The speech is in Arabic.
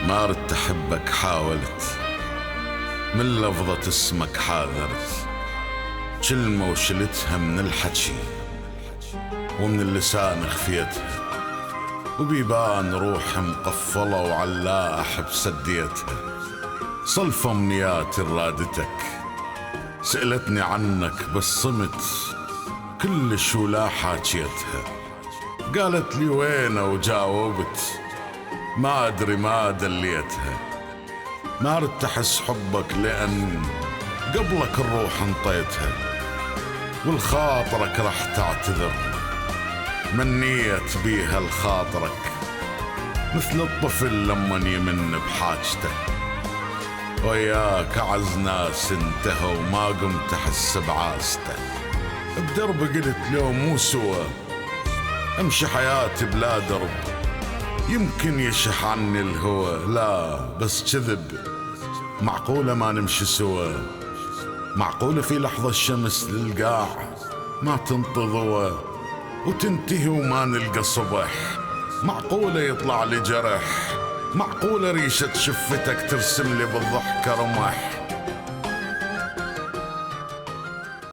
ما ردت أحبك حاولت، من لفظة اسمك حاذرت، كلمة وشلتها من الحكي ومن اللسان خفيتها، وبيبان روحي مقفلة وعلاح بسديتها. صلف أمنياتي رادتك، سألتني عنك بس صمت كلش ولا حاكيتها. قالت لي وينه وجاوبت ما أدري ما دليتها. ما ردت أحس حبك لأن قبلك الروح انطيتها، والخاطرك راح تعتذر منيت بيها لخاطرك، مثل الطفل لمن يمن بحاجته. وياك أعز ناس انتهى وما قمت أحس بعاسته. بدرب قلت لو مو سوى أمشي حياتي بلا درب، يمكن يشح عني الهوى، لا بس كذب. معقولة ما نمشي سوا؟ معقولة في لحظة الشمس للقاع ما تنطضوى وتنتهي وما نلقى صبح؟ معقولة يطلع لي جرح؟ معقولة ريشة شفتك ترسم لي بالضحكة رمح؟